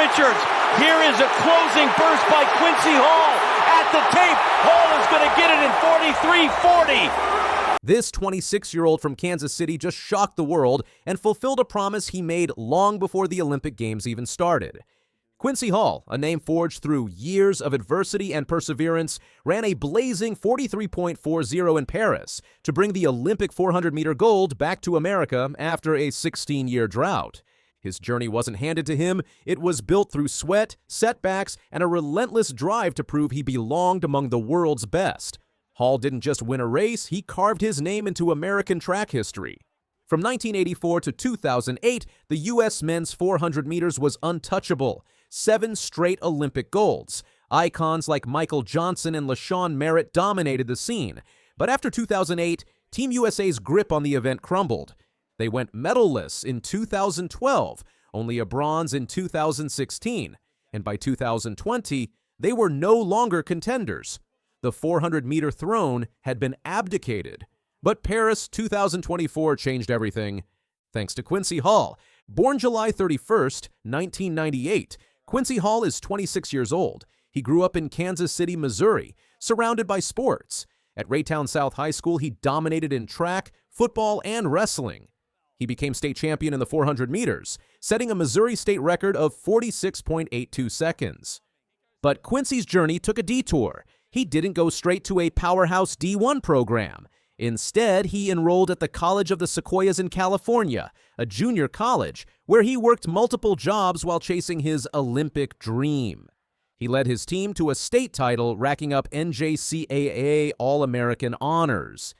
Richards. Here is a closing burst by Quincy Hall. At the tape, Hall is going to get it in 43.40. This 26-year-old from Kansas City just shocked the world and fulfilled a promise he made long before the Olympic Games even started. Quincy Hall, a name forged through years of adversity and perseverance, ran a blazing 43.40 in Paris to bring the Olympic 400-meter gold back to America after a 16-year drought. His journey wasn't handed to him. It was built through sweat, setbacks, and a relentless drive to prove he belonged among the world's best. Hall didn't just win a race, he carved his name into American track history. From 1984 to 2008, the U.S. men's 400 meters was untouchable. 7 straight Olympic golds. Icons like Michael Johnson and LaShawn Merritt dominated the scene. But after 2008, Team USA's grip on the event crumbled. They went medalless in 2012, only a bronze in 2016, and by 2020, they were no longer contenders. The 400-meter throne had been abdicated. But Paris 2024 changed everything, thanks to Quincy Hall. Born July 31st, 1998, Quincy Hall is 26 years old. He grew up in Kansas City, Missouri, surrounded by sports. At Raytown South High School, he dominated in track, football, and wrestling. He became state champion in the 400 meters, setting a Missouri state record of 46.82 seconds. But Quincy's journey took a detour. He didn't go straight to a powerhouse D1 program. Instead, he enrolled at the College of the Sequoias in California, a junior college, where he worked multiple jobs while chasing his Olympic dream. He led his team to a state title, racking up NJCAA All-American honors.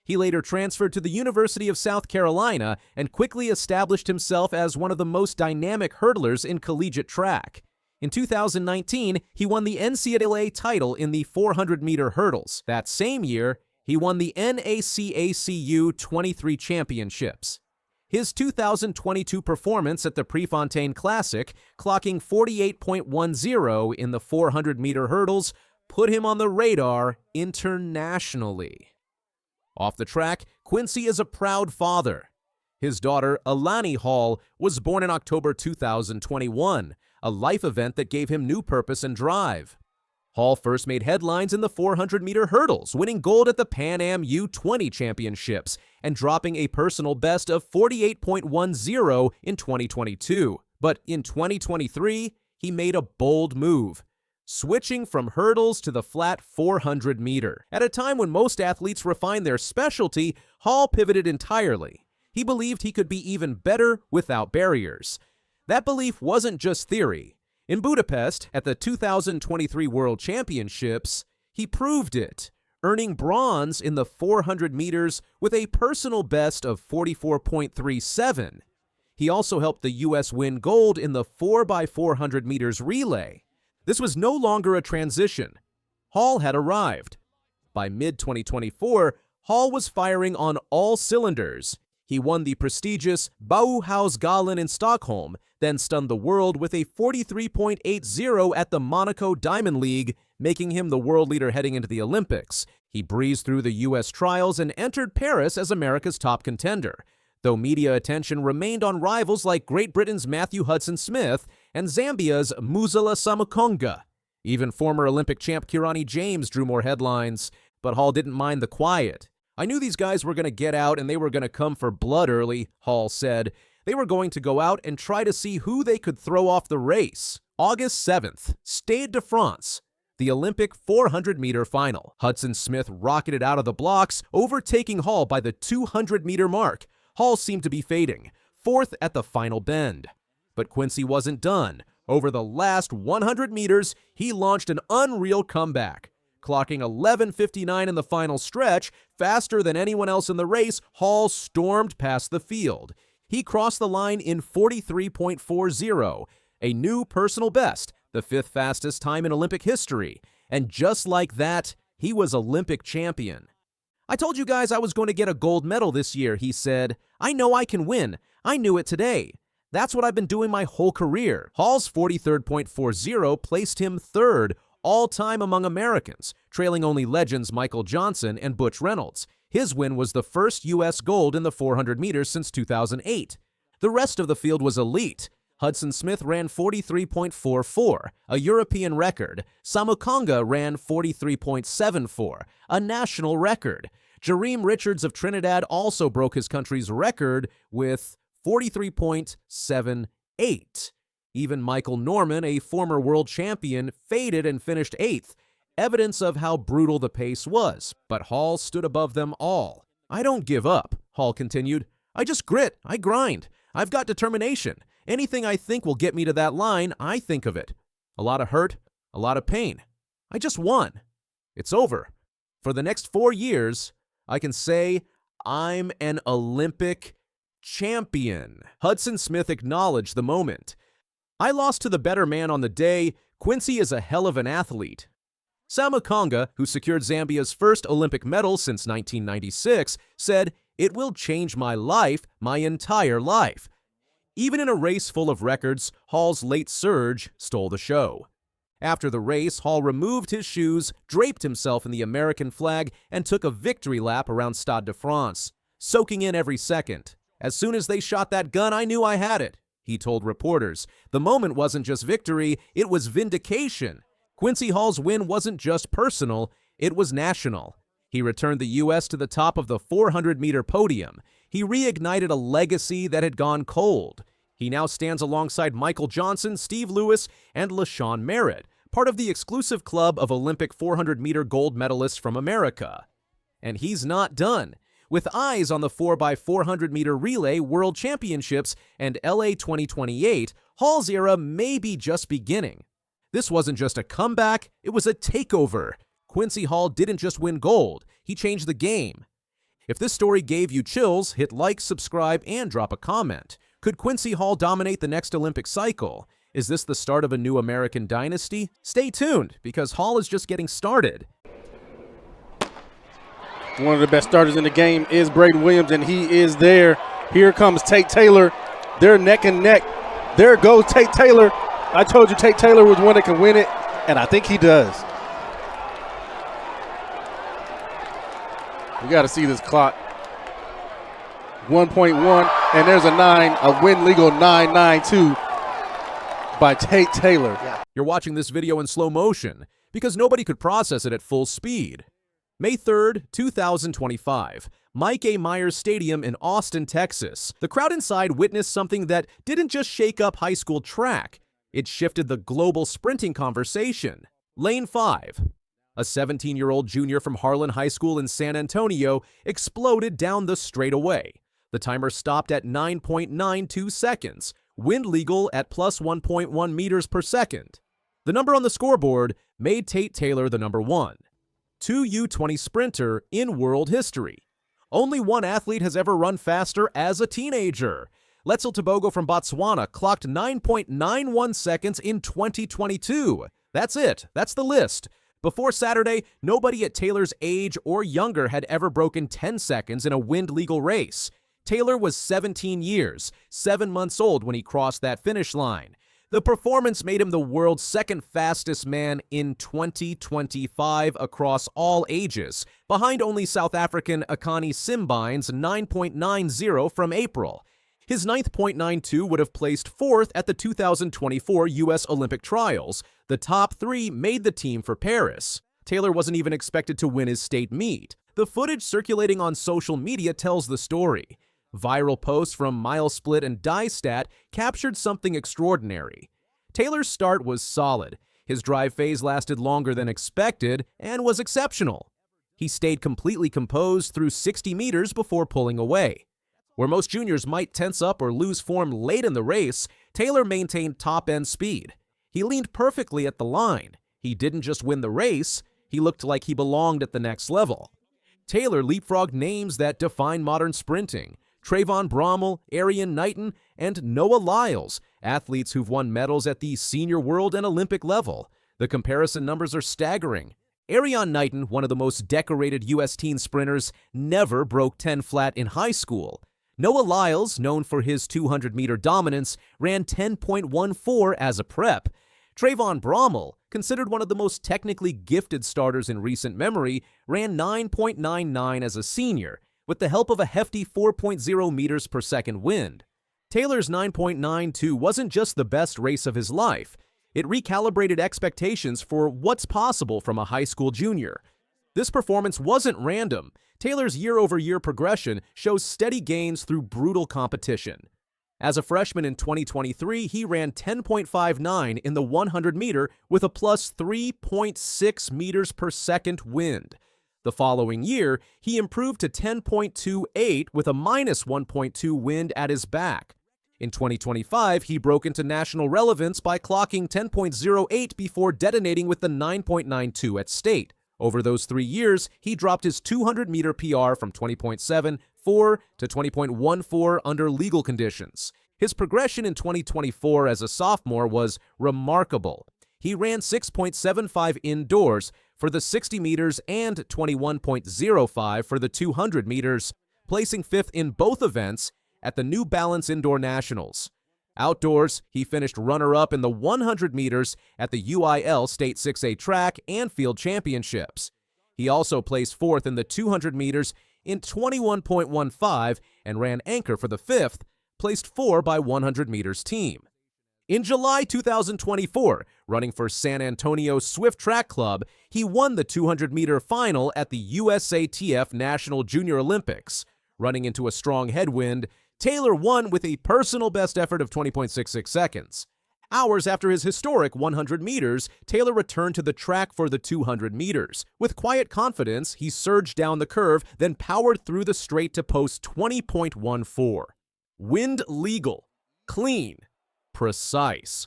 He later transferred to the University of South Carolina and quickly established himself as one of the most dynamic hurdlers in collegiate track. In 2019, he won the NCAA title in the 400-meter hurdles. That same year, he won the NACACU 23 championships. His 2022 performance at the Prefontaine Classic, clocking 48.10 in the 400-meter hurdles, put him on the radar internationally. Off the track, Quincy is a proud father. His daughter, Alani Hall, was born in October 2021, a life event that gave him new purpose and drive. Hall first made headlines in the 400-meter hurdles, winning gold at the Pan Am U20 Championships and dropping a personal best of 48.10 in 2022. But in 2023, he made a bold move, switching from hurdles to the flat 400-meter. At a time when most athletes refine their specialty, Hall pivoted entirely. He believed he could be even better without barriers. That belief wasn't just theory. In Budapest, at the 2023 World Championships, he proved it, earning bronze in the 400 meters with a personal best of 44.37. He also helped the U.S. win gold in the 4x400 meters relay. This was no longer a transition. Hall had arrived. By mid-2024, Hall was firing on all cylinders. He won the prestigious Bauhausgalan in Stockholm, then stunned the world with a 43.80 at the Monaco Diamond League, making him the world leader heading into the Olympics. He breezed through the U.S. trials and entered Paris as America's top contender, though media attention remained on rivals like Great Britain's Matthew Hudson-Smith and Zambia's Muzila Samukonga. Even former Olympic champ Kirani James drew more headlines, but Hall didn't mind the quiet. "I knew these guys were going to get out and they were going to come for blood early," Hall said. They were going to go out and try to see who they could throw off the race. August 7th, Stade de France, the Olympic 400-meter final. Hudson-Smith rocketed out of the blocks, overtaking Hall by the 200-meter mark. Hall seemed to be fading, fourth at the final bend. But Quincy wasn't done. Over the last 100 meters, he launched an unreal comeback. Clocking 11:59 in the final stretch, faster than anyone else in the race, Hall stormed past the field. He crossed the line in 43.40, a new personal best, the 5th fastest time in Olympic history. And just like that, he was Olympic champion. "I told you guys I was going to get a gold medal this year," he said. "I know I can win. I knew it today. That's what I've been doing my whole career." Hall's 43.40 placed him third all-time among Americans, trailing only legends Michael Johnson and Butch Reynolds. His win was the first U.S. gold in the 400 meters since 2008. The rest of the field was elite. Hudson-Smith ran 43.44, a European record. Samukonga ran 43.74, a national record. Jareem Richards of Trinidad also broke his country's record with 43.78. Even Michael Norman, a former world champion, faded and finished 8th, evidence of how brutal the pace was, but Hall stood above them all. "I don't give up," Hall continued. "I just grit, I grind. I've got determination. Anything I think will get me to that line, I think of it. A lot of hurt, a lot of pain. I just won. It's over. For the next 4 years, I can say I'm an Olympic champion." Hudson-Smith acknowledged the moment. "I lost to the better man on the day. Quincy is a hell of an athlete." Samukonga, who secured Zambia's first Olympic medal since 1996, said, "It will change my life, my entire life." Even in a race full of records, Hall's late surge stole the show. After the race, Hall removed his shoes, draped himself in the American flag, and took a victory lap around Stade de France, soaking in every second. "As soon as they shot that gun, I knew I had it," he told reporters. The moment wasn't just victory, it was vindication. Quincy Hall's win wasn't just personal, it was national. He returned the U.S. to the top of the 400-meter podium. He reignited a legacy that had gone cold. He now stands alongside Michael Johnson, Steve Lewis, and LaShawn Merritt, part of the exclusive club of Olympic 400-meter gold medalists from America. And he's not done. With eyes on the 4x400-meter relay World Championships and LA 2028, Hall's era may be just beginning. This wasn't just a comeback, it was a takeover. Quincy Hall didn't just win gold, he changed the game. If this story gave you chills, hit like, subscribe, and drop a comment. Could Quincy Hall dominate the next Olympic cycle? Is this the start of a new American dynasty? Stay tuned, because Hall is just getting started. One of the best starters in the game is Braden Williams, and he is there. Here comes Tate Taylor. They're neck and neck. There goes Tate Taylor. I told you Tate Taylor was one that can win it, and I think he does. We got to see this clock. 1.1, and there's a 9, a win legal 9.92 by Tate Taylor. You're watching this video in slow motion because nobody could process it at full speed. May 3rd, 2025, Mike A. Myers Stadium in Austin, Texas. The crowd inside witnessed something that didn't just shake up high school track. It shifted the global sprinting conversation. Lane 5. A 17-year-old junior from Harlan High School in San Antonio exploded down the straightaway. The timer stopped at 9.92 seconds, wind legal at plus 1.1 meters per second. The number on the scoreboard made Tate Taylor the number 1. 2 U20 sprinter in world history. Only one athlete has ever run faster as a teenager. Letzel Tebogo from Botswana clocked 9.91 seconds in 2022. That's it. That's the list. Before Saturday, nobody at Taylor's age or younger had ever broken 10 seconds in a wind-legal race. Taylor was 17 years, 7 months old when he crossed that finish line. The performance made him the world's second fastest man in 2025 across all ages, behind only South African Akani Simbine's 9.90 from April. His 9.92 would have placed 4th at the 2024 U.S. Olympic trials. The top 3 made the team for Paris. Taylor wasn't even expected to win his state meet. The footage circulating on social media tells the story. Viral posts from MileSplit and DieStat captured something extraordinary. Taylor's start was solid. His drive phase lasted longer than expected and was exceptional. He stayed completely composed through 60 meters before pulling away. Where most juniors might tense up or lose form late in the race, Taylor maintained top-end speed. He leaned perfectly at the line. He didn't just win the race, he looked like he belonged at the next level. Taylor leapfrogged names that define modern sprinting: Trayvon Brommel, Arian Knighton, and Noah Lyles, athletes who've won medals at the senior world and Olympic level. The comparison numbers are staggering. Arian Knighton, one of the most decorated U.S. teen sprinters, never broke 10 flat in high school. Noah Lyles, known for his 200-meter dominance, ran 10.14 as a prep. Trayvon Brommel, considered one of the most technically gifted starters in recent memory, ran 9.99 as a senior, with the help of a hefty 4.0 meters per second wind. Taylor's 9.92 wasn't just the best race of his life. It recalibrated expectations for what's possible from a high school junior. This performance wasn't random. Taylor's year-over-year progression shows steady gains through brutal competition. As a freshman in 2023, he ran 10.59 in the 100-meter with a plus 3.6 meters per second wind. The following year, he improved to 10.28 with a minus 1.2 wind at his back. In 2025, he broke into national relevance by clocking 10.08 before detonating with the 9.92 at state. Over those 3 years, he dropped his 200-meter PR from 20.74 to 20.14 under legal conditions. His progression in 2024 as a sophomore was remarkable. He ran 6.75 indoors for the 60 meters and 21.05 for the 200 meters, placing 5th in both events at the New Balance Indoor Nationals. Outdoors, he finished runner-up in the 100 meters at the UIL State 6A Track and Field Championships. He also placed 4th in the 200 meters in 21.15 and ran anchor for the 5th, placed 4 by 100 meters team. In July 2024, running for San Antonio Swift Track Club, he won the 200-meter final at the USATF National Junior Olympics. Running into a strong headwind, Taylor won with a personal best effort of 20.66 seconds. Hours after his historic 100 meters, Taylor returned to the track for the 200 meters. With quiet confidence, he surged down the curve, then powered through the straight to post 20.14. Wind legal, clean, precise.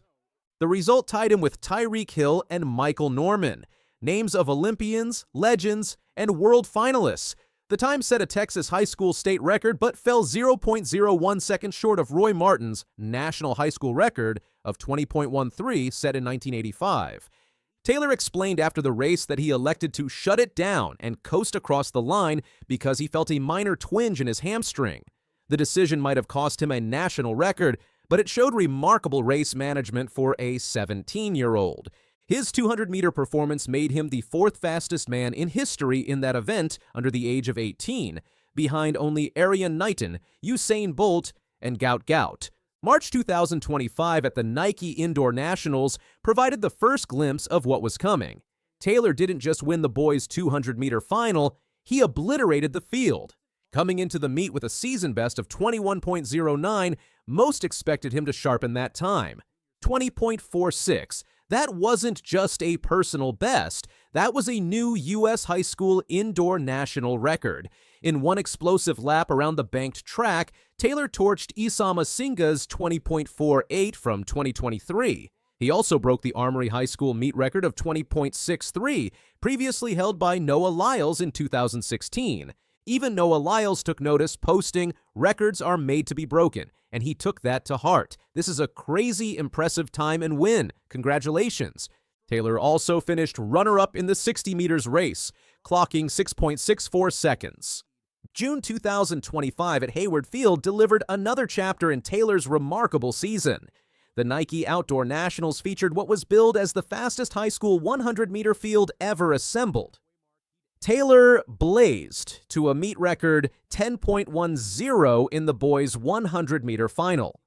The result tied him with Tyreek Hill and Michael Norman, names of Olympians, legends, and world finalists. The time set a Texas high school state record but fell 0.01 seconds short of Roy Martin's national high school record of 20.13 set in 1985. Taylor explained after the race that he elected to shut it down and coast across the line because he felt a minor twinge in his hamstring. The decision might have cost him a national record, but it showed remarkable race management for a 17-year-old. His 200-meter performance made him the 4th fastest man in history in that event under the age of 18, behind only Arian Knighton, Usain Bolt, and Gout. March 2025 at the Nike Indoor Nationals provided the first glimpse of what was coming. Taylor didn't just win the boys' 200-meter final, he obliterated the field. Coming into the meet with a season best of 21.09, most expected him to sharpen that time. 20.46. That wasn't just a personal best, that was a new U.S. high school indoor national record. In one explosive lap around the banked track, Taylor torched Isama Singa's 20.48 from 2023. He also broke the Armory High School meet record of 20.63, previously held by Noah Lyles in 2016. Even Noah Lyles took notice, posting, "Records are made to be broken," and he took that to heart. This is a crazy impressive time and win. Congratulations. Taylor also finished runner-up in the 60 meters race, clocking 6.64 seconds. June 2025 at Hayward Field delivered another chapter in Taylor's remarkable season. The Nike Outdoor Nationals featured what was billed as the fastest high school 100-meter field ever assembled. Taylor blazed to a meet record 10.10 in the boys' 100-meter final.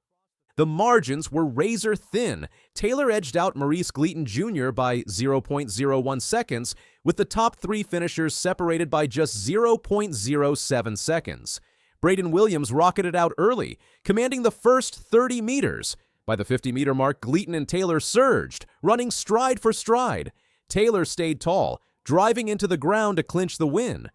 The margins were razor thin. Taylor edged out Maurice Gleaton Jr. by 0.01 seconds, with the top 3 finishers separated by just 0.07 seconds. Braden Williams rocketed out early, commanding the first 30 meters. By the 50-meter mark, Gleaton and Taylor surged, running stride for stride. Taylor stayed tall, driving into the ground to clinch the win.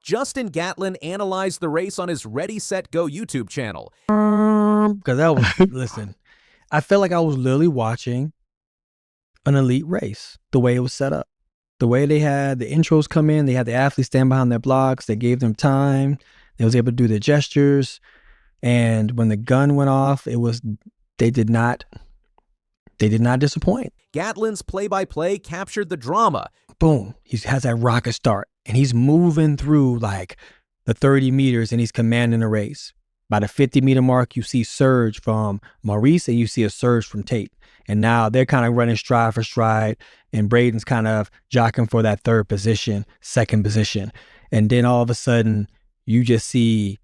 Justin Gatlin analyzed the race on his Ready, Set, Go YouTube channel. Because that was, listen, I felt like I was literally watching an elite race, the way it was set up. The way they had the intros come in, they had the athletes stand behind their blocks, they gave them time, they was able to do their gestures, and when the gun went off, they did not disappoint. Gatlin's play-by-play captured the drama. Boom, he has that rocket start, and he's moving through like the 30 meters, and he's commanding the race. By the 50-meter mark, you see surge from Maurice, and you see a surge from Tate. And now they're kind of running stride for stride, and Braden's kind of jockeying for that third position, second position. And then all of a sudden, you just see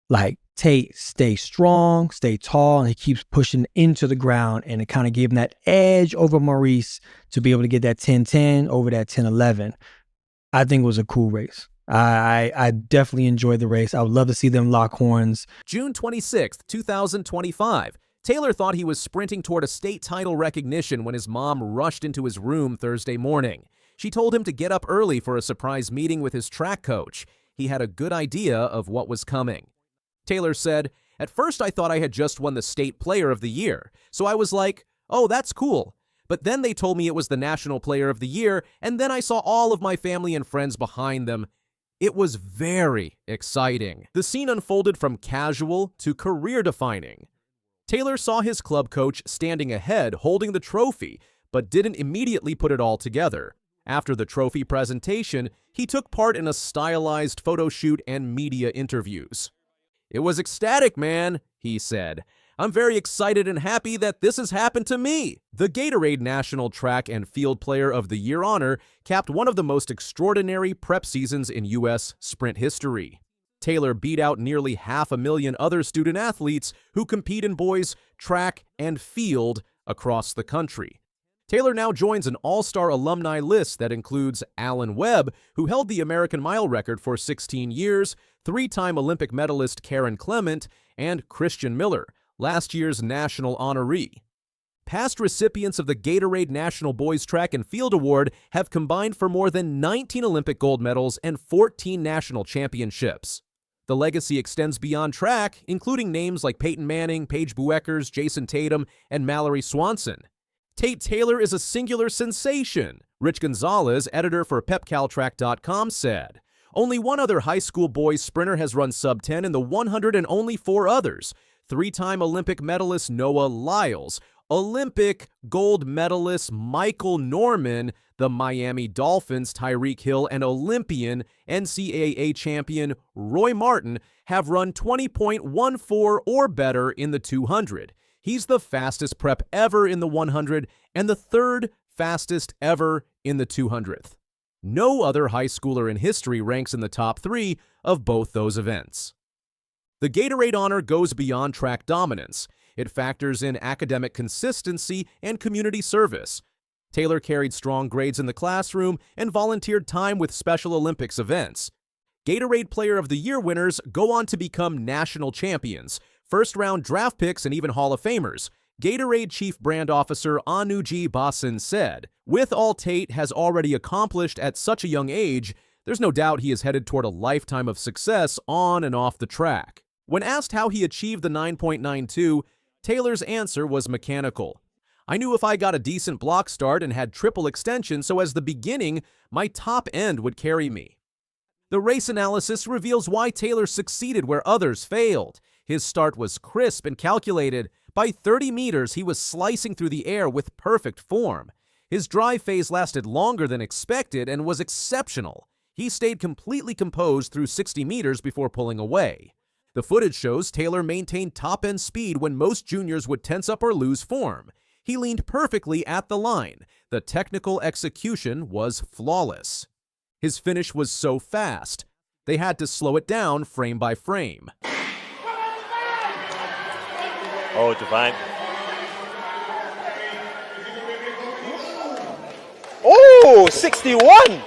like Tate stays strong, stay tall, and he keeps pushing into the ground, and it kind of gave him that edge over Maurice to be able to get that 10-10 over that 10-11. I think it was a cool race. I definitely enjoyed the race. I would love to see them lock horns. June 26, 2025. Taylor thought he was sprinting toward a state title recognition when his mom rushed into his room Thursday morning. She told him to get up early for a surprise meeting with his track coach. He had a good idea of what was coming. Taylor said, "At first I thought I had just won the State Player of the Year, so I was like, oh, that's cool. But then they told me it was the National Player of the Year, and then I saw all of my family and friends behind them. It was very exciting." The scene unfolded from casual to career-defining. Taylor saw his club coach standing ahead holding the trophy, but didn't immediately put it all together. After the trophy presentation, he took part in a stylized photo shoot and media interviews. "It was ecstatic, man," he said. "I'm very excited and happy that this has happened to me." The Gatorade National Track and Field Player of the Year honor capped one of the most extraordinary prep seasons in U.S. sprint history. Taylor beat out nearly 500,000 other student athletes who compete in boys track and field across the country. Taylor now joins an all-star alumni list that includes Alan Webb, who held the American mile record for 16 years, three-time Olympic medalist Karen Clement, and Christian Miller, last year's national honoree. Past recipients of the Gatorade National Boys Track and Field Award have combined for more than 19 Olympic gold medals and 14 national championships. The legacy extends beyond track, including names like Peyton Manning, Paige Bueckers, Jason Tatum, and Mallory Swanson. Tate Taylor is a singular sensation, Rich Gonzalez, editor for PepCalTrack.com, said. Only one other high school boys sprinter has run sub-10 in the 100 and only four others. Three-time Olympic medalist Noah Lyles, Olympic gold medalist Michael Norman, the Miami Dolphins' Tyreek Hill, and Olympian NCAA champion Roy Martin have run 20.14 or better in the 200. He's the fastest prep ever in the 100 and the third fastest ever in the 200th. No other high schooler in history ranks in the top three of both those events. The Gatorade honor goes beyond track dominance. It factors in academic consistency and community service. Taylor carried strong grades in the classroom and volunteered time with Special Olympics events. Gatorade Player of the Year winners go on to become national champions, first-round draft picks, and even Hall of Famers. Gatorade Chief Brand Officer Anuji Basin said, "With all Tate has already accomplished at such a young age, there's no doubt he is headed toward a lifetime of success on and off the track." When asked how he achieved the 9.92, Taylor's answer was mechanical. "I knew if I got a decent block start and had triple extension so as the beginning, my top end would carry me." The race analysis reveals why Taylor succeeded where others failed. His start was crisp and calculated. By 30 meters, he was slicing through the air with perfect form. His drive phase lasted longer than expected and was exceptional. He stayed completely composed through 60 meters before pulling away. The footage shows Taylor maintained top-end speed when most juniors would tense up or lose form. He leaned perfectly at the line. The technical execution was flawless. His finish was so fast, they had to slow it down frame by frame. Oh, Divine. Oh, 61!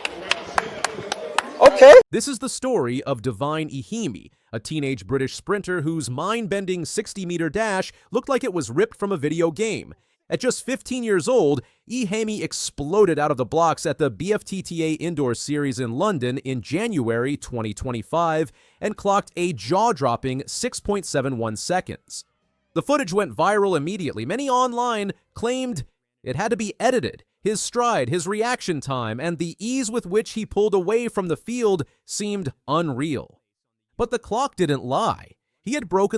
Okay. This is the story of Divine Ihimi, a teenage British sprinter whose mind-bending 60-meter dash looked like it was ripped from a video game. At just 15 years old, Ihimi exploded out of the blocks at the BFTTA Indoor Series in London in January 2025 and clocked a jaw-dropping 6.71 seconds. The footage went viral immediately. Many online claimed it had to be edited. His stride, his reaction time, and the ease with which he pulled away from the field seemed unreal. But the clock didn't lie. He had broken